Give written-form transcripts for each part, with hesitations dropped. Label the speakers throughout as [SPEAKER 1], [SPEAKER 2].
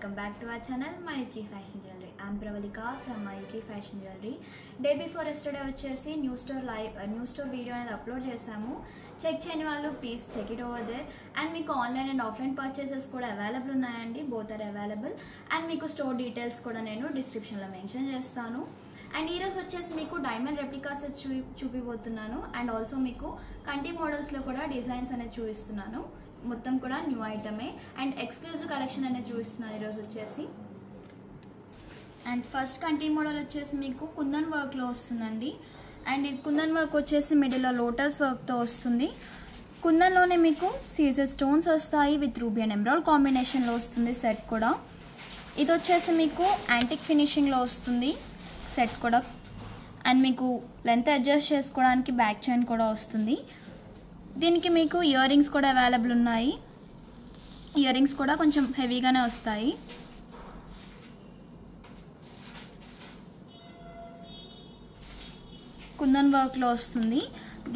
[SPEAKER 1] welcome back to our channel Mayuki Fashion Jewelry. I am Pravalika from Mayuki Fashion Jewelry. Day before yesterday వచ్చేసి new store video అనేది upload చేసాము. Check చేయని వాళ్ళు please check it over there. And మీకు online and offline purchases కూడా available ఉన్నాయండి. Both are available. And మీకు store details కూడా నేను డిస్క్రిప్షన్లో మెన్షన్ చేస్తాను. అండ్ ఈరోజు వచ్చేసి మీకు డైమండ్ రెప్లికా సెట్స్ చూపిపోతున్నాను. అండ్ ఆల్సో మీకు కంటి మోడల్స్లో కూడా డిజైన్స్ అనేది చూపిస్తున్నాను. మొత్తం కూడా న్యూ ఐటమే అండ్ ఎక్స్క్లూజివ్ కలెక్షన్ అనేది చూపిస్తున్నాను ఈరోజు వచ్చేసి. అండ్ ఫస్ట్ కంటి మోడల్ వచ్చేసి మీకు కుందన్ వర్క్లో వస్తుందండి. అండ్ ఇది కుందన్ వర్క్ వచ్చేసి మిడిల్లో లోటస్ వర్క్తో వస్తుంది. కుందన్లోనే మీకు సీజర్ స్టోన్స్ వస్తాయి విత్ రూబీ అండ్ ఎమరాల్డ్ కాంబినేషన్లో వస్తుంది సెట్ కూడా. ఇది వచ్చేసి మీకు యాంటిక్ ఫినిషింగ్లో వస్తుంది సెట్ కూడా. అండ్ మీకు లెంత్ అడ్జస్ట్ చేసుకోవడానికి బ్యాక్ చైన్ కూడా వస్తుంది. దీనికి మీకు ఇయర్ రింగ్స్ కూడా అవైలబుల్ ఉన్నాయి. ఇయర్ రింగ్స్ కూడా కొంచెం హెవీగానే వస్తాయి. కుందన్ వర్క్లో వస్తుంది.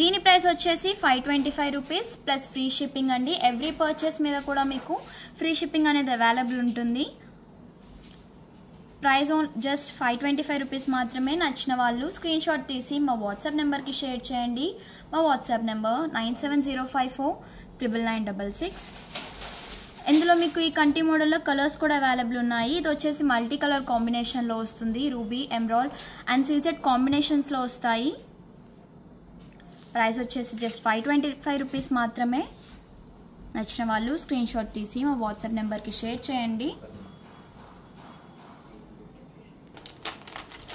[SPEAKER 1] దీని ప్రైస్ వచ్చేసి 525 రూపీస్ ప్లస్ ఫ్రీ షిప్పింగ్ అండి. ఎవ్రీ పర్చేస్ మీద కూడా మీకు ఫ్రీ షిప్పింగ్ అనేది అవైలబుల్ ఉంటుంది. ప్రైస్ జస్ట్ 525 రూపీస్ మాత్రమే. నచ్చిన వాళ్ళు స్క్రీన్ షాట్ తీసి మా వాట్సాప్ నెంబర్కి షేర్ చేయండి. మా వాట్సాప్ నెంబర్ 9705499966. ఇందులో మీకు ఈ కంటి మోడల్లో కలర్స్ కూడా అవైలబుల్ ఉన్నాయి. ఇది వచ్చేసి మల్టీ కలర్ కాంబినేషన్లో వస్తుంది. రూబీ, ఎమరాల్డ్ అండ్ సీజెడ్ కాంబినేషన్స్లో వస్తాయి. ప్రైస్ వచ్చేసి జస్ట్ 525 రూపీస్ మాత్రమే. నచ్చిన వాళ్ళు స్క్రీన్ షాట్ తీసి మా వాట్సాప్ నెంబర్కి షేర్ చేయండి.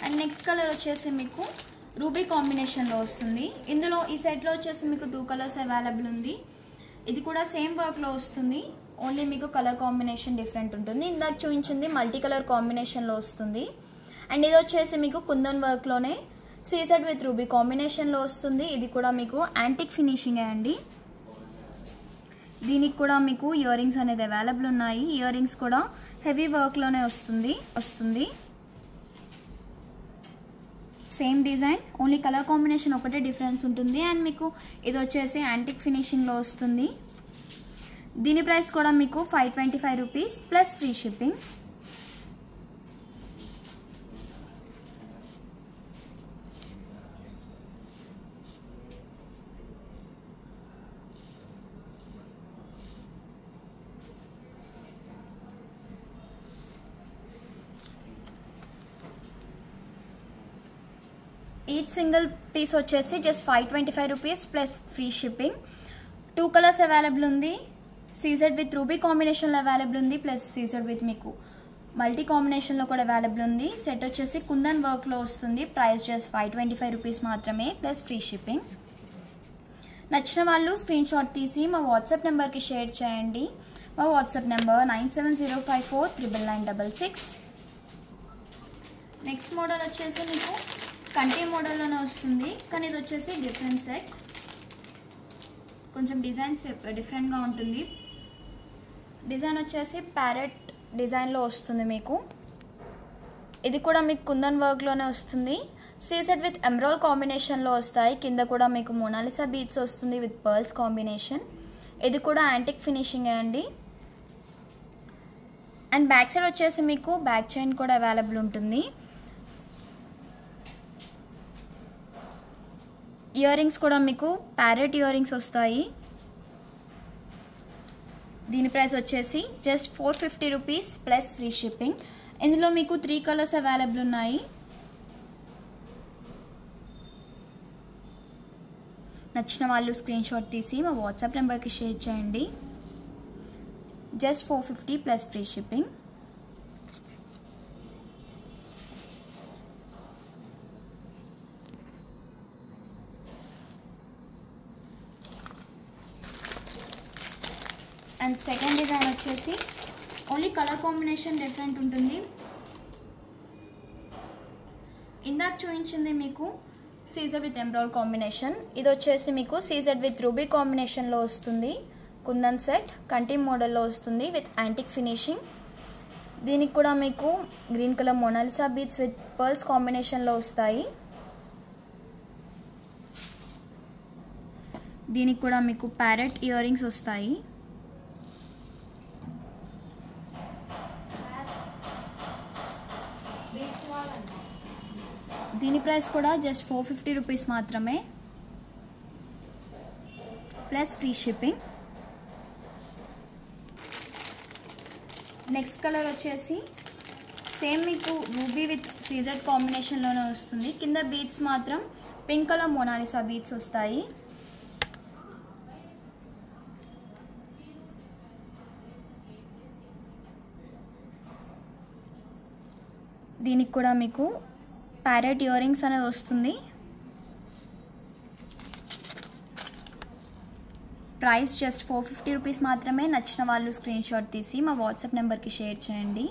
[SPEAKER 1] అండ్ నెక్స్ట్ కలర్ వచ్చేసి మీకు రూబీ కాంబినేషన్లో వస్తుంది. ఇందులో ఈ సెట్లో వచ్చేసి మీకు 2 కలర్స్ అవైలబుల్ ఉంది. ఇది కూడా సేమ్ వర్క్లో వస్తుంది. ఓన్లీ మీకు కలర్ కాంబినేషన్ డిఫరెంట్ ఉంటుంది. ఇందాక చూపించింది మల్టీ కలర్ కాంబినేషన్లో వస్తుంది. అండ్ ఇది వచ్చేసి మీకు కుందన్ వర్క్లోనే సీజెడ్ విత్ రూబీ కాంబినేషన్లో వస్తుంది. ఇది కూడా మీకు యాంటిక్ ఫినిషింగ్ అండి. దీనికి కూడా మీకు ఇయర్ రింగ్స్ అనేది అవైలబుల్ ఉన్నాయి. ఇయర్ రింగ్స్ కూడా హెవీ వర్క్లోనే వస్తుంది. Same design, only colour combination ఒకటే డిఫరెన్స్ ఉంటుంది. అండ్ మీకు ఇది వచ్చేసి యాంటిక్ ఫినిషింగ్లో వస్తుంది. దీని ప్రైస్ కూడా మీకు 525 rupees plus free shipping. Each single piece వచ్చేసి just 525 rupees plus free shipping. 2 colours available ఉంది. సీజెడ్ విత్ రూబీ కాంబినేషన్లో అవైలబుల్ ఉంది. ప్లస్ సీజెడ్ విత్ మీకు మల్టీ కాంబినేషన్లో కూడా అవైలబుల్ ఉంది. సెట్ వచ్చేసి కుందన్ వర్క్లో వస్తుంది. ప్రైస్ జస్ట్ 525 రూపీస్ మాత్రమే ప్లస్ ఫ్రీ షిప్పింగ్. నచ్చిన వాళ్ళు స్క్రీన్ షాట్ తీసి మా వాట్సాప్ నెంబర్కి షేర్ చేయండి. మా వాట్సాప్ నెంబర్ 9705499966. నెక్స్ట్ మోడల్ వచ్చేసి మీకు కంటి మోడల్లోనే వస్తుంది. కానీ ఇది వచ్చేసి డిఫరెంట్ సెట్. కొంచెం డిజైన్స్ డిఫరెంట్గా ఉంటుంది. డిజైన్ వచ్చేసి ప్యారెట్ డిజైన్లో వస్తుంది మీకు. ఇది కూడా మీకు కుందన్ వర్క్లోనే వస్తుంది. సీజెడ్ విత్ ఎమరాల్డ్ కాంబినేషన్లో వస్తాయి. కింద కూడా మీకు మోనాలిసా బీడ్స్ వస్తుంది విత్ పర్ల్స్ కాంబినేషన్. ఇది కూడా యాంటిక్ ఫినిషింగ్ అండి. అండ్ బ్యాక్ సైడ్ వచ్చేసి మీకు బ్యాక్ చైన్ కూడా అవైలబుల్ ఉంటుంది. ఇయర్ రింగ్స్ కూడా మీకు ప్యారెట్ ఇయర్ రింగ్స్ వస్తాయి. దీని ప్రైస్ వచ్చేసి just 450 rupees plus free shipping. ఇందులో మీకు 3 కలర్స్ అవైలబుల్ ఉన్నాయి. నచ్చిన వాళ్ళు స్క్రీన్ షాట్ తీసి మా వాట్సాప్ నెంబర్కి షేర్ చేయండి. Just 450 plus free shipping. And second design వచ్చేసి ఓన్లీ కలర్ కాంబినేషన్ డిఫరెంట్ ఉంటుంది. ఇందాక చూపించింది మీకు సీజెడ్ విత్ ఎమరాల్డ్ కాంబినేషన్. ఇది వచ్చేసి మీకు సీజెడ్ విత్ రూబీ కాంబినేషన్లో వస్తుంది. కుందన్ సెట్ కంటి మోడల్లో వస్తుంది విత్ యాంటిక్ ఫినిషింగ్. దీనికి కూడా మీకు green colour Mona Lisa beads with pearls కాంబినేషన్లో వస్తాయి. దీనికి కూడా మీకు ప్యారెట్ ఇయర్ రింగ్స్ వస్తాయి. దీని ప్రైస్ కూడా జస్ట్ 450 రూపీస్ మాత్రమే plus free shipping. Next colour వచ్చేసి సేమ్ మీకు రూబీ విత్ సీజెడ్ కాంబినేషన్లోనే వస్తుంది. కింద బీడ్స్ మాత్రం పింక్ కలర్ మోనాలిసా బీడ్స్ వస్తాయి. దీనికి కూడా మీకు ప్యారెట్ ఇయర్ రింగ్స్ అనేది వస్తుంది. ప్రైస్ జస్ట్ 450 రూపీస్ మాత్రమే. నచ్చిన వాళ్ళు స్క్రీన్ షాట్ తీసి మా వాట్సాప్ నెంబర్కి షేర్ చేయండి.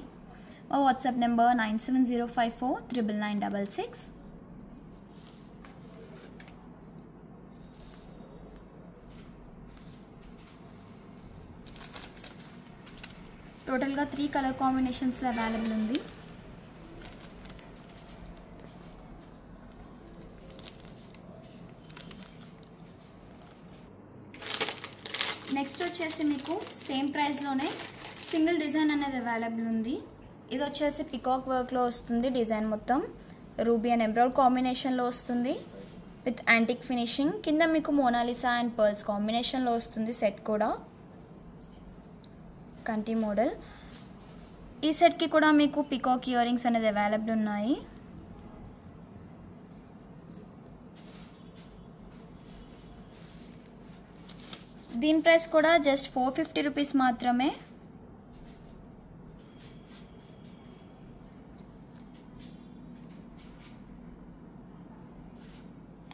[SPEAKER 1] మా వాట్సాప్ నెంబర్ 9705499966. టోటల్గా 3 కలర్ కాంబినేషన్స్లో అవైలబుల్ ఉంది. నెక్స్ట్ వచ్చేసి మీకు సేమ్ ప్రైస్లోనే సింగిల్ డిజైన్ అనేది అవైలబుల్ ఉంది. ఇది వచ్చేసి పికాక్ వర్క్లో వస్తుంది. డిజైన్ మొత్తం రూబీ అండ్ ఎంబ్రాయిడ్ కాంబినేషన్లో వస్తుంది విత్ యాంటిక్ ఫినిషింగ్. కింద మీకు మోనాలిసా అండ్ పర్ల్స్ కాంబినేషన్లో వస్తుంది. సెట్ కూడా కంటి మోడల్. ఈ సెట్కి కూడా మీకు పికాక్ ఇయర్ రింగ్స్ అనేది అవైలబుల్ ఉన్నాయి. దీని ప్రైస్ కూడా జస్ట్ 450 రూపీస్ మాత్రమే.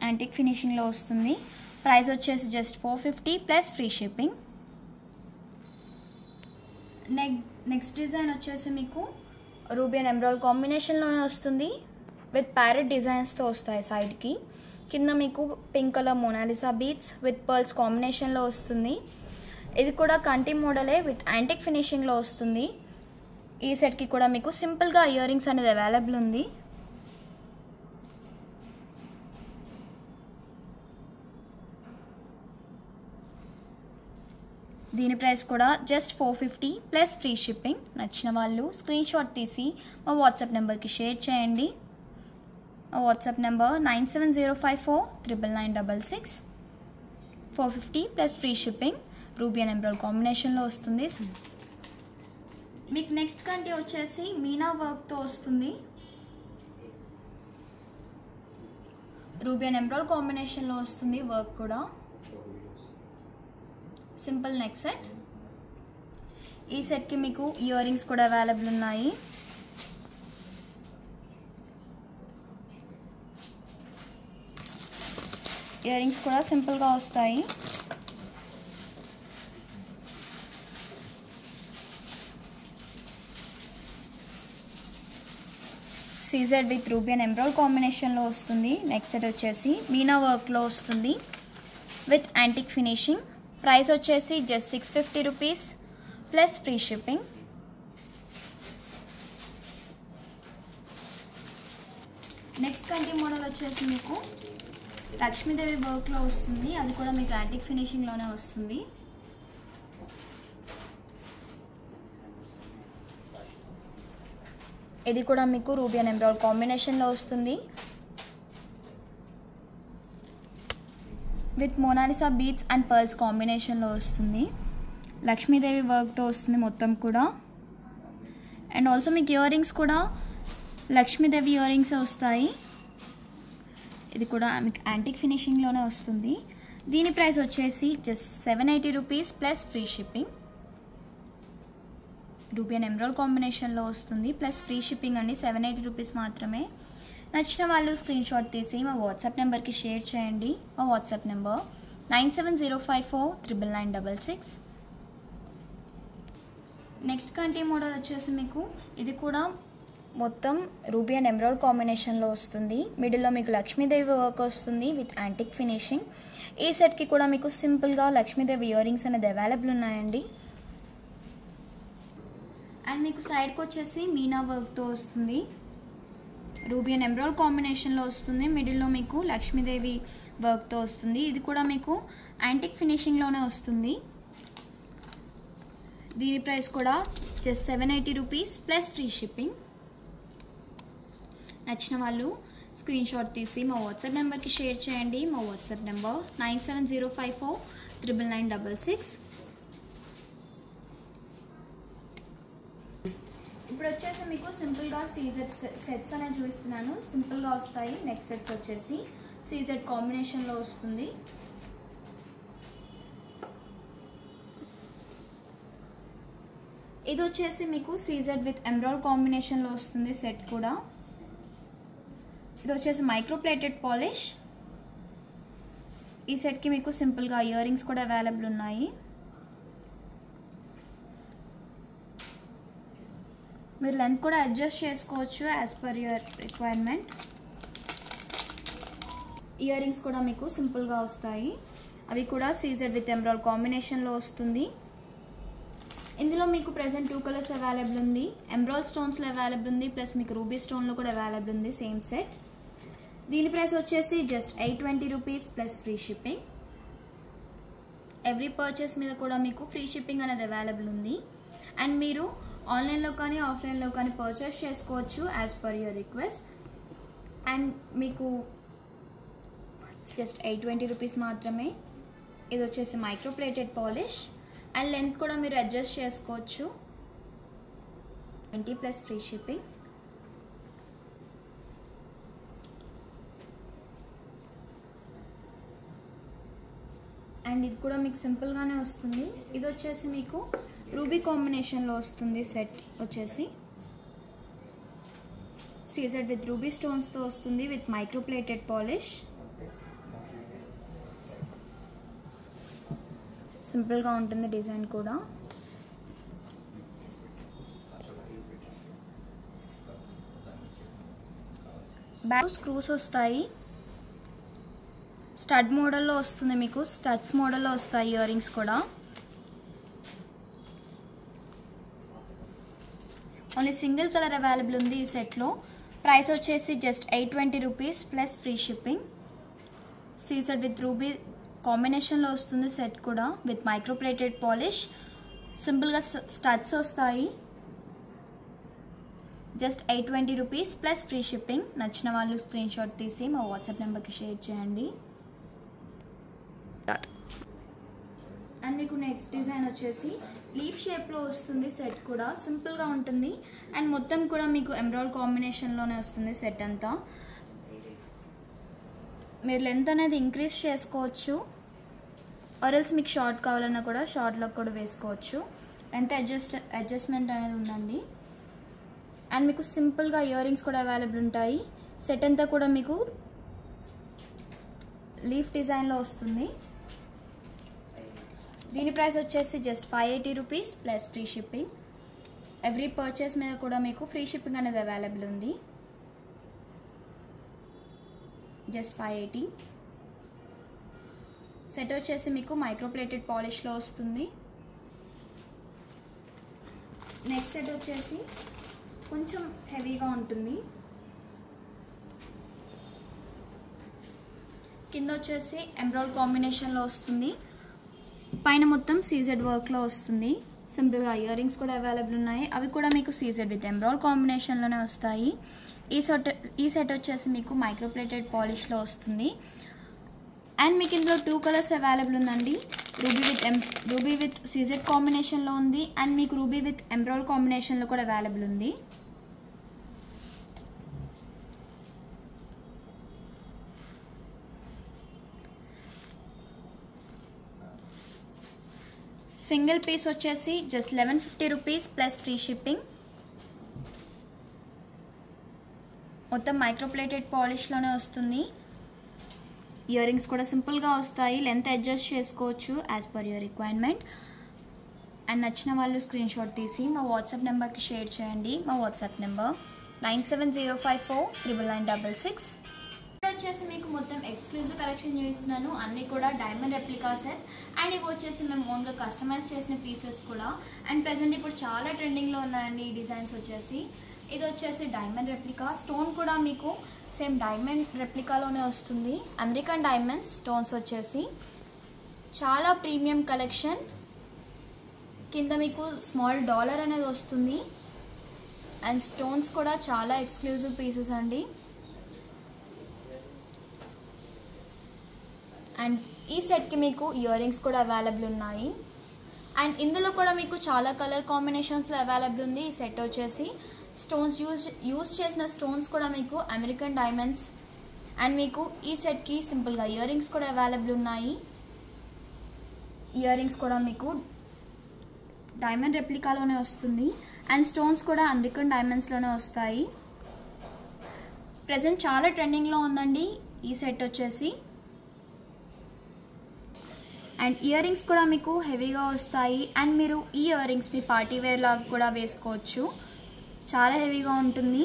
[SPEAKER 1] యాంటిక్ ఫినిషింగ్లో వస్తుంది. ప్రైస్ వచ్చేసి just 450 plus free shipping. Next design వచ్చేసి మీకు రూబీ అండ్ ఎంబ్రాయిడ్ కాంబినేషన్లోనే వస్తుంది విత్ ప్యారెట్ డిజైన్స్తో వస్తాయి సైడ్కి. కింద మీకు pink colour Mona Lisa beads with pearls కాంబినేషన్లో వస్తుంది. ఇది కూడా కంటి మోడలే విత్ యాంటిక్ ఫినిషింగ్లో వస్తుంది. ఈ సెట్కి కూడా మీకు సింపుల్గా ఇయర్ రింగ్స్ అనేది అవైలబుల్ ఉంది. దీని ప్రైస్ కూడా జస్ట్ 450 ప్లస్ ఫ్రీ షిప్పింగ్. నచ్చిన వాళ్ళు స్క్రీన్ షాట్ తీసి మా వాట్సాప్ నెంబర్కి షేర్ చేయండి. WhatsApp number 9705499966. 450 plus free shipping. Ruby and ఎంబ్రాయిడ్ కాంబినేషన్లో వస్తుంది. మీకు నెక్స్ట్ కంటి వచ్చేసి మీనా వర్క్తో వస్తుంది. రూబీ అండ్ ఎంబ్రాయిడ్ కాంబినేషన్లో వస్తుంది. వర్క్ కూడా సింపుల్ నెక్ సెట్. ఈ సెట్కి మీకు ఇయర్ రింగ్స్ కూడా అవైలబుల్ ఉన్నాయి. ఇయర్ రింగ్స్ కూడా సింపుల్గా వస్తాయి. సీజెడ్ విత్ రూబీ అండ్ ఎంబ్రాయిడ్ కాంబినేషన్లో వస్తుంది. నెక్స్ట్ సెట్ వచ్చేసి మీనా వర్క్లో వస్తుంది విత్ యాంటిక్ ఫినిషింగ్. ప్రైస్ వచ్చేసి just 650 rupees plus free shipping. Next కంటి మోడల్ వచ్చేసి మీకు లక్ష్మీదేవి వర్క్లో వస్తుంది. అది కూడా మీకు యాంటిక్ ఫినిషింగ్లోనే వస్తుంది. ఇది కూడా మీకు రూబీ అండ్ ఎంబ్రాయిడ్ కాంబినేషన్లో వస్తుంది with Mona Lisa beads and pearls కాంబినేషన్లో వస్తుంది. లక్ష్మీదేవి వర్క్తో వస్తుంది మొత్తం కూడా. అండ్ ఆల్సో మీకు ఇయర్ రింగ్స్ కూడా లక్ష్మీదేవి ఇయర్ రింగ్స్ వస్తాయి. ఇది కూడా మీకు యాంటిక్ ఫినిషింగ్లోనే వస్తుంది. దీని ప్రైస్ వచ్చేసి just 780 rupees plus free shipping. Ruby and ఎంబ్రాయిడ్ కాంబినేషన్లో వస్తుంది ప్లస్ ఫ్రీ షిప్పింగ్ అండి. 780 రూపీస్ మాత్రమే. నచ్చిన వాళ్ళు స్క్రీన్ షాట్ తీసి మా వాట్సాప్ నెంబర్కి షేర్ చేయండి. మా వాట్సాప్ నెంబర్ 9705499966. నెక్స్ట్ కంటి మోడల్ వచ్చేసి మీకు ఇది కూడా మొత్తం రూబీ అండ్ ఎంబ్రాయిడ్ కాంబినేషన్లో వస్తుంది. మిడిల్లో మీకు లక్ష్మీదేవి వర్క్ వస్తుంది విత్ యాంటిక్ ఫినిషింగ్. ఈ సెట్కి కూడా మీకు సింపుల్గా లక్ష్మీదేవి ఇయర్ రింగ్స్ అనేది అవైలబుల్ ఉన్నాయండి. అండ్ మీకు సైడ్కి వచ్చేసి మీనా వర్క్తో వస్తుంది. రూబీ అండ్ ఎంబ్రాయిడ్ కాంబినేషన్లో వస్తుంది. మిడిల్లో మీకు లక్ష్మీదేవి వర్క్తో వస్తుంది. ఇది కూడా మీకు యాంటిక్ ఫినిషింగ్లోనే వస్తుంది. దీని ప్రైస్ కూడా just 780 rupees plus free shipping. నచ్చిన వాళ్ళు స్క్రీన్ షాట్ తీసి మా వాట్సాప్ నెంబర్కి షేర్ చేయండి. మా వాట్సాప్ నెంబర్ 9705499966. ఇప్పుడు వచ్చేసి మీకు సింపుల్గా సీజెడ్ సెట్స్ అనేది చూపిస్తున్నాను. సింపుల్గా వస్తాయి. నెక్స్ట్ సెట్స్ వచ్చేసి సీజెడ్ కాంబినేషన్లో వస్తుంది. ఇది వచ్చేసి మీకు సీజెడ్ విత్ ఎమరాల్డ్ కాంబినేషన్లో వస్తుంది సెట్ కూడా. ఇది వచ్చేసి మైక్రో ప్లేటెడ్ పాలిష్. ఈ సెట్కి మీకు సింపుల్గా ఇయర్ రింగ్స్ కూడా అవైలబుల్ ఉన్నాయి. మీరు లెంత్ కూడా అడ్జస్ట్ చేసుకోవచ్చు as per your requirement. Year rings కూడా మీకు సింపుల్గా వస్తాయి. అవి కూడా సీజెడ్ విత్ ఎమరాల్డ్ కాంబినేషన్లో వస్తుంది. ఇందులో మీకు ప్రెజెంట్ 2 కలర్స్ అవైలబుల్ ఉంది. ఎమరాల్డ్ స్టోన్స్లో అవైలబుల్ ఉంది, ప్లస్ మీకు రూబీ స్టోన్లో కూడా అవైలబుల్ ఉంది సేమ్ సెట్. దీని ప్రైస్ వచ్చేసి just 820 rupees plus free shipping. Every purchase మీద కూడా మీకు ఫ్రీ షిప్పింగ్ అనేది అవైలబుల్ ఉంది. అండ్ మీరు ఆన్లైన్లో కానీ ఆఫ్లైన్లో కానీ పర్చేస్ చేసుకోవచ్చు as per your request. And మీకు జస్ట్ 820 రూపీస్ మాత్రమే. ఇది వచ్చేసి micro plated polish. And length కూడా మీరు అడ్జస్ట్ చేసుకోవచ్చు. 20 ప్లస్ ఫ్రీ షిప్పింగ్. అండ్ ఇది కూడా మీకు సింపుల్గానే వస్తుంది. ఇది వచ్చేసి మీకు రూబీ కాంబినేషన్లో వస్తుంది. సెట్ వచ్చేసి సీజెడ్ విత్ రూబీ స్టోన్స్తో వస్తుంది విత్ మైక్రో ప్లేటెడ్ పాలిష్. సింపుల్గా ఉంటుంది డిజైన్ కూడా. బ్యాక్ స్క్రూస్ వస్తాయి. స్టడ్ మోడల్లో వస్తుంది మీకు. స్టడ్స్ మోడల్లో వస్తాయి ఇయర్ రింగ్స్ కూడా. ఓన్లీ సింగిల్ కలర్ అవైలబుల్ ఉంది ఈ సెట్లో. ప్రైస్ వచ్చేసి just 820 rupees plus free shipping. CZ with ruby కాంబినేషన్లో వస్తుంది సెట్ కూడా విత్ మైక్రో ప్లేటెడ్ పాలిష్. సింపుల్గా స్టడ్స్ వస్తాయి. Just 820 rupees plus free shipping. నచ్చిన వాళ్ళు స్క్రీన్ షాట్ తీసి మా వాట్సాప్ నెంబర్కి షేర్ చేయండి. అండ్ మీకు నెక్స్ట్ డిజైన్ వచ్చేసి లీఫ్ షేప్లో వస్తుంది సెట్ కూడా. సింపుల్గా ఉంటుంది. అండ్ మొత్తం కూడా మీకు ఎమరాల్డ్ కాంబినేషన్లోనే వస్తుంది సెట్ అంతా. మీరు లెంత్ అనేది ఇంక్రీజ్ చేసుకోవచ్చు. ఆర్ఎల్స్ మీకు షార్ట్ కావాలన్నా కూడా షార్ట్లో కూడా వేసుకోవచ్చు. లెంత్ అడ్జస్ట్మెంట్ అనేది ఉందండి. అండ్ మీకు సింపుల్గా ఇయర్ రింగ్స్ కూడా అవైలబుల్ ఉంటాయి. సెట్ అంతా కూడా మీకు లీఫ్ డిజైన్లో వస్తుంది. దీని ప్రైస్ వచ్చేసి just 580 rupees plus free shipping. Every purchase మీద కూడా మీకు ఫ్రీ షిప్పింగ్ అనేది అవైలబుల్ ఉంది. జస్ట్ 580. సెట్ వచ్చేసి మీకు మైక్రో ప్లేటెడ్ పాలిష్లో వస్తుంది. నెక్స్ట్ సెట్ వచ్చేసి కొంచెం హెవీగా ఉంటుంది. కింద వచ్చేసి ఎమరాల్డ్ కాంబినేషన్లో వస్తుంది. పైన మొత్తం సీజెడ్ వర్క్లో వస్తుంది. సింపుల్గా ఇయర్ రింగ్స్ కూడా అవైలబుల్ ఉన్నాయి. అవి కూడా మీకు సీజెడ్ విత్ ఎమరాల్డ్ కాంబినేషన్లోనే వస్తాయి. ఈ సెట్ వచ్చేసి మీకు మైక్రో ప్లేటెడ్ పాలిష్లో వస్తుంది. అండ్ మీకు ఇందులో 2 కలర్స్ అవైలబుల్ ఉందండి. రూబీ విత్ సీజెడ్ కాంబినేషన్లో ఉంది. అండ్ మీకు రూబీ విత్ ఎమరాల్డ్ కాంబినేషన్లో కూడా అవైలబుల్ ఉంది. సింగిల్ పీస్ వచ్చేసి just 1150 rupees plus free shipping. మొత్తం మైక్రో ప్లేటెడ్ పాలిష్లోనే వస్తుంది. ఇయర్ రింగ్స్ కూడా సింపుల్గా వస్తాయి. లెంత్ అడ్జస్ట్ చేసుకోవచ్చు as per your requirement. And నచ్చిన వాళ్ళు స్క్రీన్ షాట్ తీసి మా వాట్సాప్ నెంబర్కి షేర్ చేయండి. మా వాట్సాప్ నెంబర్ 9705499966. వచ్చేసి మీకు మొత్తం ఎక్స్క్లూజివ్ కలెక్షన్ చూపిస్తున్నాను. అన్నీ కూడా డైమండ్ రెప్లికా సెట్స్. అండ్ ఇవి వచ్చేసి మేము ఓన్గా కస్టమైజ్ చేసిన పీసెస్ కూడా. అండ్ ప్రెజెంట్ ఇప్పుడు చాలా ట్రెండింగ్లో ఉన్నాయండి ఈ డిజైన్స్ వచ్చేసి. ఇది వచ్చేసి డైమండ్ రెప్లికా. స్టోన్ కూడా మీకు సేమ్ డైమండ్ రెప్లికాలోనే వస్తుంది. అమెరికన్ డైమండ్స్ స్టోన్స్ వచ్చేసి చాలా ప్రీమియం కలెక్షన్. కింద మీకు స్మాల్ డాలర్ అనేది వస్తుంది. అండ్ స్టోన్స్ కూడా చాలా ఎక్స్క్లూజివ్ పీసెస్ అండి. అండ్ ఈ సెట్కి మీకు ఇయర్ రింగ్స్ కూడా అవైలబుల్ ఉన్నాయి. అండ్ ఇందులో కూడా మీకు చాలా కలర్ కాంబినేషన్స్లో అవైలబుల్ ఉంది. ఈ సెట్ వచ్చేసి స్టోన్స్ యూజ్ చేసిన స్టోన్స్ కూడా మీకు అమెరికన్ డైమండ్స్. అండ్ మీకు ఈ సెట్కి సింపుల్గా ఇయర్ రింగ్స్ కూడా అవైలబుల్ ఉన్నాయి. ఇయర్ రింగ్స్ కూడా మీకు డైమండ్ రెప్లికాలోనే వస్తుంది. అండ్ స్టోన్స్ కూడా అమెరికన్ డైమండ్స్లోనే వస్తాయి. ప్రజెంట్ చాలా ట్రెండింగ్లో ఉందండి ఈ సెట్ వచ్చేసి. అండ్ ఇయర్ రింగ్స్ కూడా మీకు హెవీగా వస్తాయి. అండ్ మీరు ఈ ఇయర్ రింగ్స్ని పార్టీ వేర్ లాగా కూడా వేసుకోవచ్చు. చాలా హెవీగా ఉంటుంది.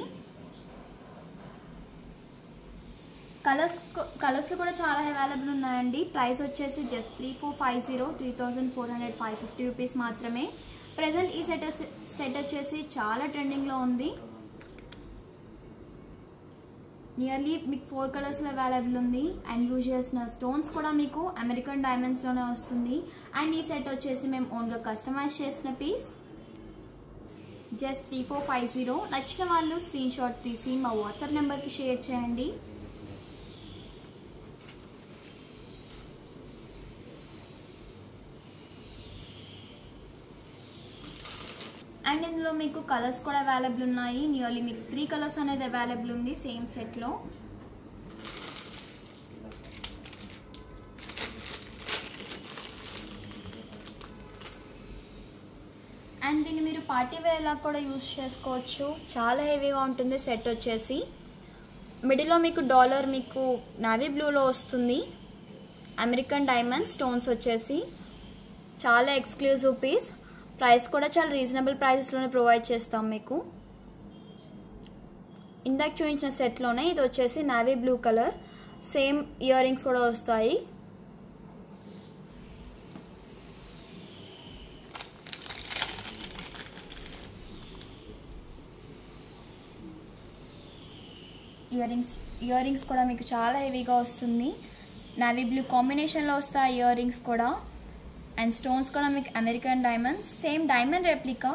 [SPEAKER 1] కలర్స్ కూడా చాలా అవైలబుల్ ఉన్నాయండి. ప్రైస్ వచ్చేసి జస్ట్ 3450 3450 రూపీస్ మాత్రమే. ప్రజెంట్ ఈ సెట్ వచ్చేసి చాలా ట్రెండింగ్లో ఉంది. నియర్లీ మీకు 4 కలర్స్లో అవైలబుల్ ఉంది. అండ్ యూజ్ చేసిన స్టోన్స్ కూడా మీకు అమెరికన్ డైమండ్స్లోనే వస్తుంది. అండ్ ఈ సెట్ వచ్చేసి మేము ఓన్గా కస్టమైజ్ చేసిన పీస్. జస్ట్ 3450. నచ్చిన వాళ్ళు స్క్రీన్ షాట్ తీసి మా వాట్సాప్ నెంబర్కి షేర్ చేయండి. అండ్ ఇందులో మీకు కలర్స్ కూడా అవైలబుల్ ఉన్నాయి. నియర్లీ మీకు 3 కలర్స్ అనేది అవైలబుల్ ఉంది సేమ్ సెట్లో. అండ్ దీన్ని మీరు పార్టీ వేర్ లాగా కూడా యూజ్ చేసుకోవచ్చు. చాలా హెవీగా ఉంటుంది సెట్ వచ్చేసి. మిడిల్లో మీకు డాలర్ మీకు నావీ బ్లూలో వస్తుంది. అమెరికన్ డైమండ్ స్టోన్స్ వచ్చేసి చాలా ఎక్స్క్లూజివ్ పీస్. ప్రైస్ కూడా చాలా రీజనబుల్ ప్రైసెస్లోనే ప్రొవైడ్ చేస్తాం మీకు. ఇందాక చూపించిన సెట్లోనే ఇది వచ్చేసి navy blue colour. Same year rings కూడా వస్తాయి. ఇయర్ రింగ్స్ కూడా మీకు చాలా హెవీగా వస్తుంది. నావీ బ్లూ కాంబినేషన్లో వస్తాయి ఇయర్ రింగ్స్ కూడా. అండ్ స్టోన్స్ కూడా మీకు American diamonds. Same diamond replica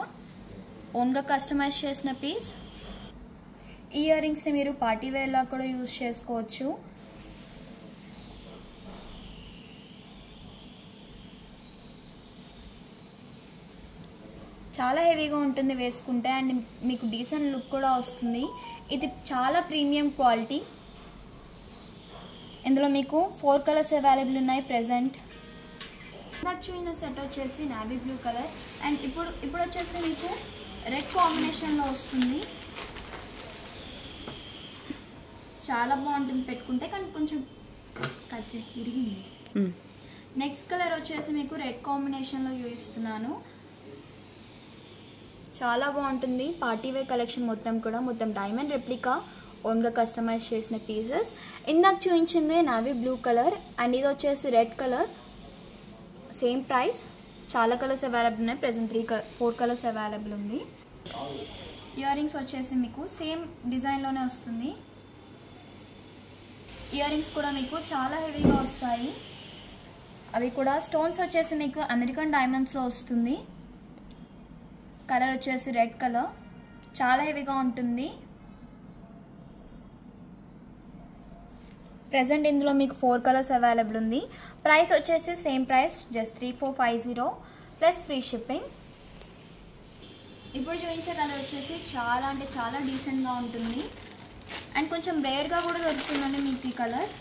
[SPEAKER 1] ఓన్గా కస్టమైజ్ చేసిన పీస్. ఈ ఇయర్ రింగ్స్ని మీరు పార్టీ వేర్ లాగా కూడా యూజ్ చేసుకోవచ్చు. చాలా హెవీగా ఉంటుంది వేసుకుంటే. అండ్ మీకు డీసెంట్ లుక్ కూడా వస్తుంది. ఇది చాలా ప్రీమియం క్వాలిటీ. ఇందులో మీకు 4 కలర్స్ అవైలబుల్ ఉన్నాయి ప్రెజెంట్. నాకు చూసిన సెట్ వచ్చేసి నావీ బ్లూ కలర్. అండ్ ఇప్పుడు వచ్చేసి మీకు రెడ్ కాంబినేషన్లో వస్తుంది. చాలా బాగుంటుంది పెట్టుకుంటే, కానీ కొంచెం ఇరిగింది. నెక్స్ట్ కలర్ వచ్చేసి మీకు రెడ్ కాంబినేషన్లో చూపిస్తున్నాను. చాలా బాగుంటుంది పార్టీ వేర్ కలెక్షన్ మొత్తం డైమండ్ రెప్లికా ఓన్గా కస్టమైజ్ చేసిన పీసెస్. ఇందాక చూపించింది నావీ బ్లూ కలర్. అండ్ ఇది వచ్చేసి రెడ్ కలర్. Same price. చాలా కలర్స్ అవైలబుల్ ఉన్నాయి. ప్రెజెంట్ 4 కలర్స్ అవైలబుల్ ఉంది. ఇయర్ రింగ్స్ వచ్చేసి మీకు సేమ్ డిజైన్లోనే వస్తుంది. ఇయర్ రింగ్స్ కూడా మీకు చాలా హెవీగా వస్తాయి. అవి కూడా స్టోన్స్ వచ్చేసి మీకు అమెరికన్ డైమండ్స్లో వస్తుంది. కలర్ వచ్చేసి రెడ్ కలర్. చాలా హెవీగా ఉంటుంది. ప్రెజెంట్ ఇందులో మీకు 4 కలర్స్ అవైలబుల్ ఉంది. ప్రైస్ వచ్చేసి same price just 3450 plus free shipping. ఇప్పుడు చూపించే కలర్ వచ్చేసి చాలా అంటే చాలా డీసెంట్గా ఉంటుంది. అండ్ కొంచెం రేర్గా కూడా దొరుకుతుందండి మీకు ఈ కలర్.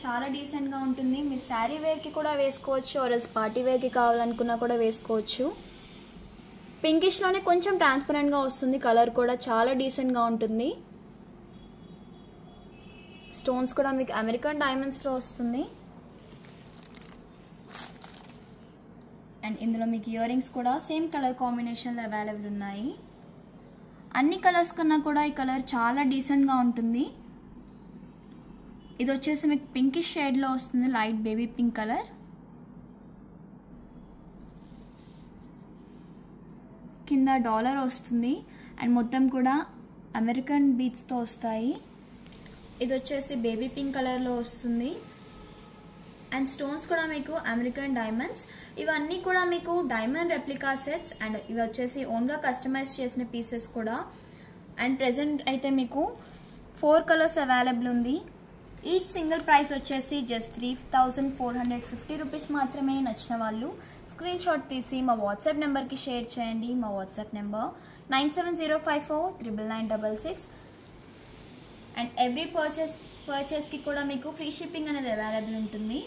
[SPEAKER 1] చాలా డీసెంట్గా ఉంటుంది. మీరు శారీ వేర్కి కూడా వేసుకోవచ్చు, ఆర్ఎల్స్ పార్టీ వేర్కి కావాలనుకున్నా కూడా వేసుకోవచ్చు. పింకిష్లోనే కొంచెం ట్రాన్స్పరెంట్గా వస్తుంది. కలర్ కూడా చాలా డీసెంట్గా ఉంటుంది. స్టోన్స్ కూడా మీకు అమెరికన్ డైమండ్స్లో వస్తుంది. అండ్ ఇందులో మీకు ఇయర్ రింగ్స్ కూడా సేమ్ కలర్ కాంబినేషన్లో అవైలబుల్ ఉన్నాయి. అన్ని కలర్స్ కన్నా కూడా ఈ కలర్ చాలా డీసెంట్గా ఉంటుంది. ఇది వచ్చేసి మీకు పింకిష్ షేడ్లో వస్తుంది. Light baby pink colour. కింద డాలర్ వస్తుంది. అండ్ మొత్తం కూడా అమెరికన్ బీట్స్తో వస్తాయి. ఇది వచ్చేసి బేబీ పింక్ కలర్లో వస్తుంది. అండ్ స్టోన్స్ కూడా మీకు అమెరికన్ డైమండ్స్. ఇవన్నీ కూడా మీకు డైమండ్ రెప్లికా సెట్స్. అండ్ ఇవి వచ్చేసి ఓన్గా కస్టమైజ్ చేసిన పీసెస్ కూడా. అండ్ ప్రెజెంట్ అయితే మీకు 4 కలర్స్ అవైలబుల్ ఉంది. ఈచ్ సింగిల్ ప్రైస్ వచ్చేసి జస్ట్ 3,450 రూపీస్ మాత్రమే. నచ్చిన వాళ్ళు స్క్రీన్ షాట్ తీసి మా వాట్సాప్ నెంబర్కి షేర్ చేయండి. మా వాట్సాప్ నెంబర్ 9705499966. అండ్ ఎవ్రీ పర్చేస్కి కూడా మీకు ఫ్రీ షిప్పింగ్ అనేది అవైలబుల్ ఉంటుంది.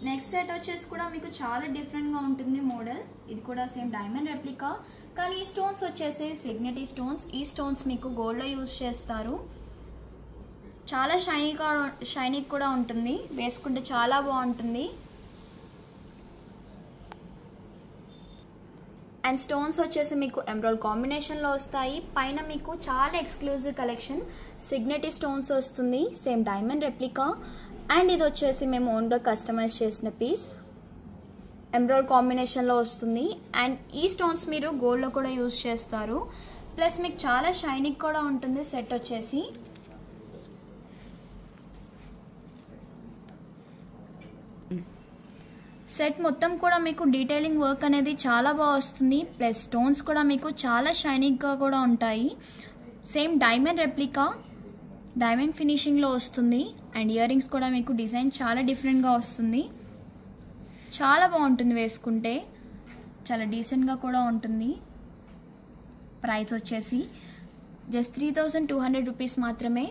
[SPEAKER 1] నెక్స్ట్ సెట్ వచ్చేసి కూడా మీకు చాలా డిఫరెంట్గా ఉంటుంది మోడల్. ఇది కూడా సేమ్ డైమండ్ రెప్లికా, కానీ ఈ స్టోన్స్ వచ్చేసి సిగ్నేటీ స్టోన్స్. ఈ స్టోన్స్ మీకు గోల్డ్లో యూజ్ చేస్తారు. చాలా షైనీ కూడా ఉంటుంది, వేసుకుంటే చాలా బాగుంటుంది. అండ్ స్టోన్స్ వచ్చేసి మీకు ఎమరాల్డ్ కాంబినేషన్లో వస్తాయి. పైన మీకు చాలా ఎక్స్క్లూజివ్ కలెక్షన్ సిగ్నేటీ స్టోన్స్ వస్తుంది, సేమ్ డైమండ్ రెప్లికా. అండ్ ఇది వచ్చేసి మేము ఓన్గా కస్టమైజ్ చేసిన పీస్, ఎమరాల్డ్ కాంబినేషన్లో వస్తుంది. అండ్ ఈ స్టోన్స్ మీరు గోల్డ్లో కూడా యూజ్ చేస్తారు. ప్లస్ మీకు చాలా షైనింగ్ కూడా ఉంటుంది సెట్ వచ్చేసి. సెట్ మొత్తం కూడా మీకు డీటెయిలింగ్ వర్క్ అనేది చాలా బాగా వస్తుంది. ప్లస్ స్టోన్స్ కూడా మీకు చాలా షైనింగ్గా కూడా ఉంటాయి. సేమ్ డైమండ్ రెప్లికా, డైమండ్ ఫినిషింగ్లో వస్తుంది. అండ్ ఇయర్ రింగ్స్ కూడా మీకు డిజైన్ చాలా డిఫరెంట్గా వస్తుంది. చాలా బాగుంటుంది, వేసుకుంటే చాలా డీసెంట్గా కూడా ఉంటుంది. ప్రైస్ వచ్చేసి జస్ట్ 3,200 రూపీస్ మాత్రమే.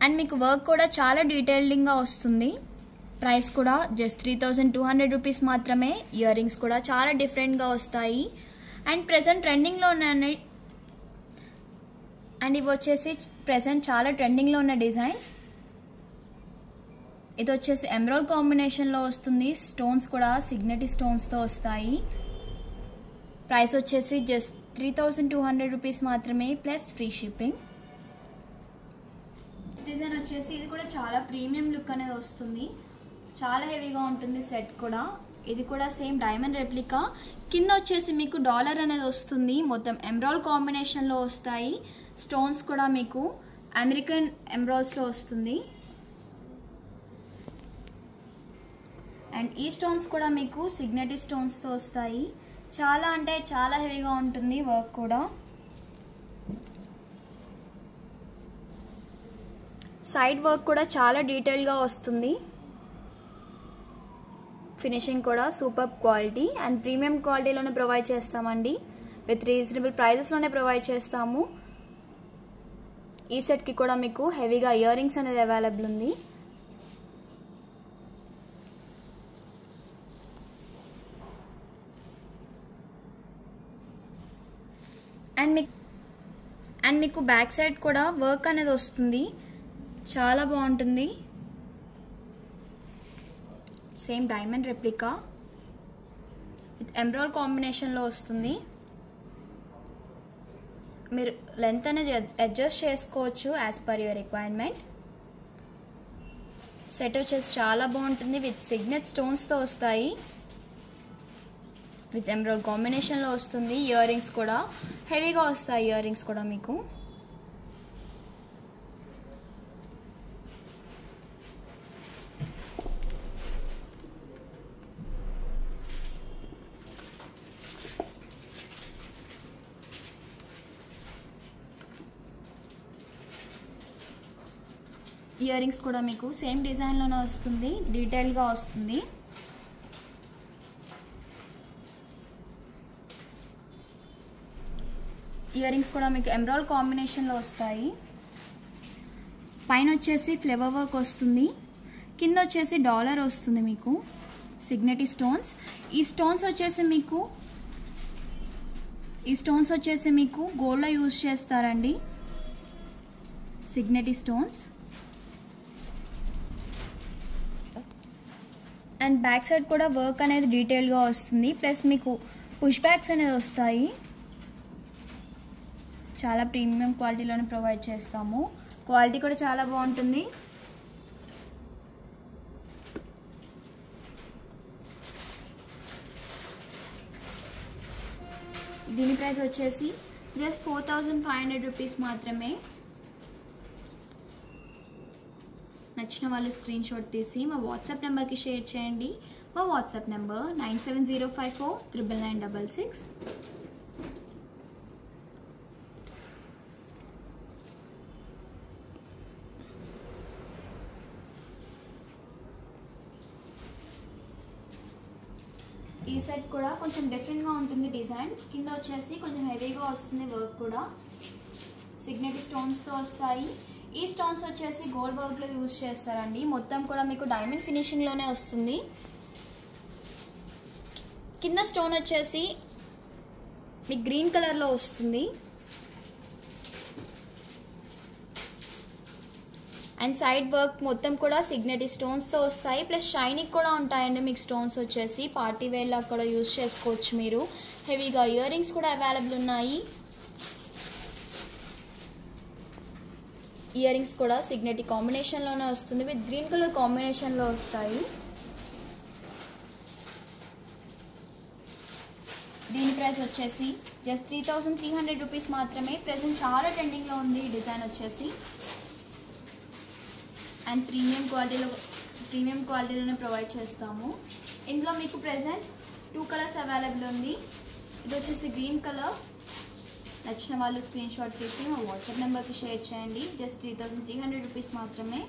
[SPEAKER 1] అండ్ మీకు వర్క్ కూడా చాలా డీటెయిలింగ్గా వస్తుంది. ప్రైస్ కూడా జస్ట్ 3,200 రూపీస్ మాత్రమే. ఇయర్ రింగ్స్ కూడా చాలా డిఫరెంట్గా వస్తాయి. అండ్ ప్రెజెంట్ ట్రెండింగ్లో ఉన్నాయి. అండ్ ఇవి వచ్చేసి ప్రెజెంట్ చాలా ట్రెండింగ్లో ఉన్న డిజైన్స్. ఇది వచ్చేసి ఎమరాల్డ్ కాంబినేషన్లో వస్తుంది. స్టోన్స్ కూడా సిగ్నేటీ స్టోన్స్తో వస్తాయి. ప్రైస్ వచ్చేసి జస్ట్ 3,200 రూపీస్ మాత్రమే ప్లస్ ఫ్రీ షిప్పింగ్. డిజైన్ వచ్చేసి ఇది కూడా చాలా ప్రీమియం లుక్ అనేది వస్తుంది. చాలా హెవీగా ఉంటుంది సెట్ కూడా. ఇది కూడా సేమ్ డైమండ్ రెప్లికా. కింద వచ్చేసి మీకు డాలర్ అనేది వస్తుంది. మొత్తం ఎమరాల్డ్ కాంబినేషన్లో వస్తాయి. స్టోన్స్ కూడా మీకు అమెరికన్ ఎమరాల్డ్స్లో వస్తుంది. అండ్ ఈ స్టోన్స్ కూడా మీకు సిగ్నేటీ స్టోన్స్తో వస్తాయి. చాలా అంటే చాలా హెవీగా ఉంటుంది వర్క్ కూడా. సైడ్ వర్క్ కూడా చాలా డీటెయిల్గా వస్తుంది. ఫినిషింగ్ కూడా సూపర్ క్వాలిటీ అండ్ ప్రీమియం క్వాలిటీలోనే ప్రొవైడ్ చేస్తామండి. విత్ రీజనబుల్ ప్రైజెస్లోనే ప్రొవైడ్ చేస్తాము. ఈ సెట్కి కూడా మీకు హెవీగా ఇయర్ రింగ్స్ అనేది అవైలబుల్ ఉంది. అండ్ మీకు బ్యాక్ సైడ్ కూడా వర్క్ అనేది వస్తుంది. చాలా బాగుంటుంది. Same diamond replica with emerald కాంబినేషన్లో వస్తుంది. మీరు లెంత్ అనేది అడ్జస్ట్ చేసుకోవచ్చు as per your requirement. Set వచ్చేసి చాలా బాగుంటుంది. విత్ సిగ్నేట్ స్టోన్స్తో వస్తాయి. విత్ ఎమరాల్డ్ కాంబినేషన్లో వస్తుంది. ఇయర్ రింగ్స్ కూడా హెవీగా వస్తాయి. ఇయర్ రింగ్స్ కూడా మీకు ఇయర్ రింగ్స్ కూడా మీకు సేమ్ డిజైన్లోనే వస్తుంది. డీటెయిల్గా వస్తుంది. ఇయర్ రింగ్స్ కూడా మీకు ఎమరాల్డ్ కాంబినేషన్లో వస్తాయి. పైన వచ్చేసి ఫ్లవర్ వర్క్ వస్తుంది. కింద వచ్చేసి డాలర్ వస్తుంది మీకు సిగ్నేటీ స్టోన్స్. ఈ స్టోన్స్ వచ్చేసి మీకు గోల్డ్లో యూజ్ చేస్తారండి. సిగ్నేటీ స్టోన్స్. అండ్ బ్యాక్ సైడ్ కూడా వర్క్ అనేది డీటెయిల్గా వస్తుంది. ప్లస్ మీకు పుష్ బ్యాక్స్ అనేది వస్తాయి. చాలా ప్రీమియం క్వాలిటీలోనే ప్రొవైడ్ చేస్తాము. క్వాలిటీ కూడా చాలా బాగుంటుంది. దీని ప్రైస్ వచ్చేసి జస్ట్ 4,500 రూపీస్ మాత్రమే. నచ్చిన వాళ్ళు స్క్రీన్ షాట్ తీసి మా వాట్సాప్ నెంబర్కి షేర్ చేయండి. మా వాట్సాప్ నెంబర్ 9705499966. ఈ సెట్ కూడా కొంచెం డిఫరెంట్గా ఉంటుంది డిజైన్. కింద వచ్చేసి కొంచెం హెవీగా వస్తుంది వర్క్ కూడా. సిగ్నేటిక్ స్టోన్స్తో వస్తాయి. ఈ స్టోన్స్ వచ్చేసి గోల్డ్ వర్క్లో యూజ్ చేస్తారండి. మొత్తం కూడా మీకు డైమండ్ ఫినిషింగ్లోనే వస్తుంది. కింద స్టోన్ వచ్చేసి మీకు గ్రీన్ కలర్లో వస్తుంది. అండ్ సైడ్ వర్క్ మొత్తం కూడా సిగ్నేటిక్ స్టోన్స్తో వస్తాయి. ప్లస్ షైనింగ్ కూడా ఉంటాయండి. మీకు స్టోన్స్ వచ్చేసి పార్టీ వేర్లా కూడా యూజ్ చేసుకోవచ్చు మీరు. హెవీగా ఇయర్ రింగ్స్ కూడా అవైలబుల్ ఉన్నాయి. ఇయర్ రింగ్స్ కూడా సిగ్నేటిక్ కాంబినేషన్లోనే వస్తుంది. విత్ గ్రీన్ కలర్ కాంబినేషన్లో వస్తాయి. దీని ప్రైస్ వచ్చేసి జస్ట్ 3300 రూపీస్ మాత్రమే. ప్రెజెంట్ చాలా ట్రెండింగ్లో ఉంది ఈ డిజైన్ వచ్చేసి. అండ్ ప్రీమియం క్వాలిటీలోనే ప్రొవైడ్ చేస్తాము. ఇందులో మీకు ప్రెజెంట్ 2 కలర్స్ అవైలబుల్ ఉంది. ఇది వచ్చేసి గ్రీన్ కలర్. నచ్చిన వాళ్ళు స్క్రీన్ షాట్ తీసి మా వాట్సాప్ నెంబర్కి షేర్ చేయండి. జస్ట్ 3300 రూపీస్ మాత్రమే.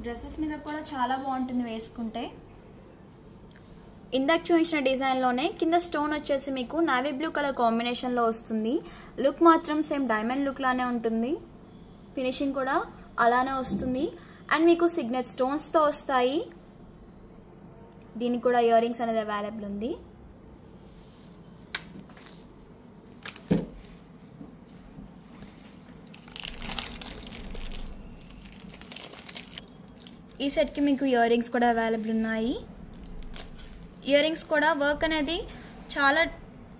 [SPEAKER 1] డ్రెస్సెస్ మీద కూడా చాలా బాగుంటుంది వేసుకుంటే. ఇందాక చూపించిన డిజైన్లోనే కింద స్టోన్ వచ్చేసి మీకు నావీ బ్లూ కలర్ కాంబినేషన్లో వస్తుంది. లుక్ మాత్రం సేమ్ డైమండ్ లుక్ లానే ఉంటుంది. ఫినిషింగ్ కూడా అలానే వస్తుంది. అండ్ మీకు సిగ్నేట్ స్టోన్స్తో వస్తాయి. దీనికి కూడా ఇయర్ రింగ్స్ అనేది అవైలబుల్ ఉంది. ఈ సెట్కి మీకు ఇయర్ రింగ్స్ కూడా అవైలబుల్ ఉన్నాయి. ఇయర్ రింగ్స్ కూడా వర్క్ అనేది చాలా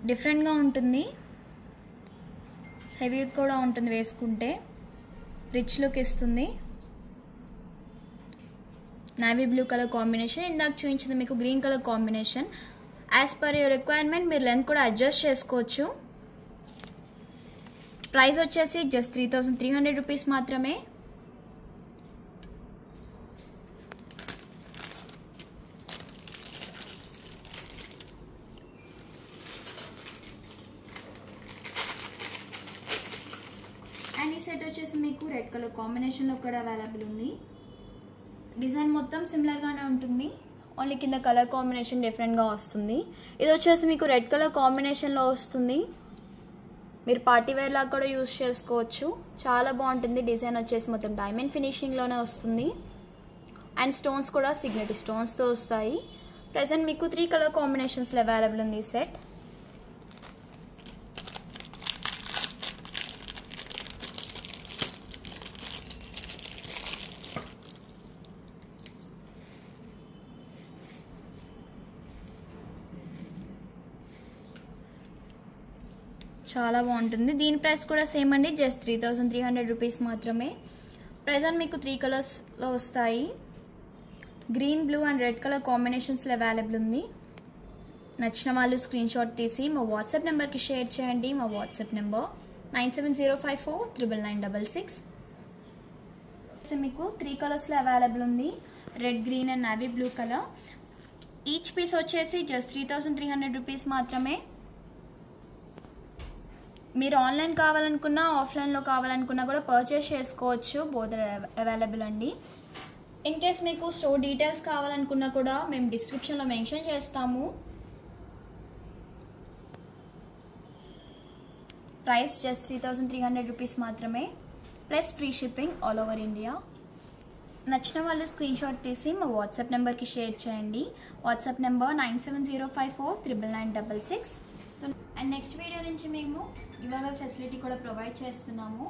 [SPEAKER 1] డిఫరెంట్గా ఉంటుంది. హెవీ కూడా ఉంటుంది వేసుకుంటే. రిచ్ లుక్ ఇస్తుంది. Navy blue colour combination. ఇందాక చూపించింది మీకు green colour combination. As per your requirement మీరు లెంత్ కూడా అడ్జస్ట్ చేసుకోవచ్చు. ప్రైస్ వచ్చేసి జస్ట్ 3300 రూపీస్ మాత్రమే. అండ్ ఈ సెట్ వచ్చేసి మీకు రెడ్ కలర్ కాంబినేషన్లో కూడా అవైలబుల్ ఉంది. డిజైన్ మొత్తం సిమిలర్గానే ఉంటుంది. ఓన్లీ కింద కలర్ కాంబినేషన్ డిఫరెంట్గా వస్తుంది. ఇది వచ్చేసి మీకు రెడ్ కలర్ కాంబినేషన్లో వస్తుంది. మీరు పార్టీ వేర్ లాగా కూడా యూజ్ చేసుకోవచ్చు. చాలా బాగుంటుంది. డిజైన్ వచ్చేసి మొత్తం డైమండ్ ఫినిషింగ్లోనే వస్తుంది. అండ్ స్టోన్స్ కూడా సిగ్నేటిక్ స్టోన్స్తో వస్తాయి. ప్రెజెంట్ మీకు 3 కలర్ కాంబినేషన్స్లో అవైలబుల్ ఉంది ఈ సెట్. చాలా బాగుంటుంది. దీని ప్రైస్ కూడా సేమ్ అండి. జస్ట్ 3300 రూపీస్ మాత్రమే. ప్రెజెంట్ మీకు 3 కలర్స్లో వస్తాయి. Green, blue and red colour కాంబినేషన్స్లో అవైలబుల్ ఉంది. నచ్చిన వాళ్ళు స్క్రీన్ షాట్ తీసి మా వాట్సాప్ నెంబర్కి షేర్ చేయండి. మా వాట్సాప్ నెంబర్ 9705499966. మీకు 3 కలర్స్లో అవైలబుల్ ఉంది. Red, green and navy blue colour. Each piece వచ్చేసి జస్ట్ 3300 రూపీస్ మాత్రమే. మీరు ఆన్లైన్ కావాలనుకున్నా ఆఫ్లైన్లో కావాలనుకున్నా కూడా పర్చేస్ చేసుకోవచ్చు. బోత్ అవైలబుల్ అండి. ఇన్ కేస్ మీకు స్టోర్ డీటెయిల్స్ కావాలనుకున్నా కూడా మేము డిస్క్రిప్షన్లో మెన్షన్ చేస్తాము. ప్రైస్ జస్ట్ 3300 రూపీస్ మాత్రమే. Plus free shipping all over India. నచ్చిన వాళ్ళు స్క్రీన్ షాట్ తీసి మా వాట్సాప్ నెంబర్కి షేర్ చేయండి. WhatsApp number 9705499966. And next video నుంచి మేము గివ్ అవే ఫెసిలిటీ కూడా ప్రొవైడ్ చేస్తున్నాము.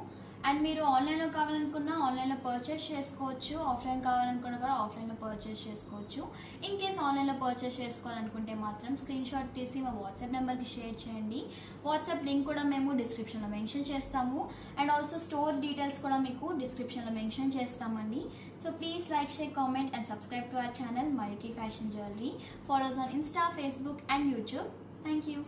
[SPEAKER 1] అండ్ మీరు ఆన్లైన్లో కావాలనుకున్నా ఆన్లైన్లో పర్చేస్ చేసుకోవచ్చు. ఆఫ్లైన్ కావాలనుకున్నా కూడా ఆఫ్లైన్లో పర్చేస్ చేసుకోవచ్చు. ఇన్ కేస్ ఆన్లైన్లో పర్చేస్ చేసుకోవాలనుకుంటే మాత్రం స్క్రీన్ షాట్ తీసి మా వాట్సాప్ నెంబర్కి షేర్ చేయండి. వాట్సాప్ లింక్ కూడా మేము డిస్క్రిప్షన్లో మెన్షన్ చేస్తాము. అండ్ ఆల్సో స్టోర్ డీటెయిల్స్ కూడా మీకు డిస్క్రిప్షన్లో మెన్షన్ చేస్తామండి. So please like, share, comment and subscribe to our channel మైకి fashion jewellery. Follow us on Insta, Facebook and YouTube. Thank you.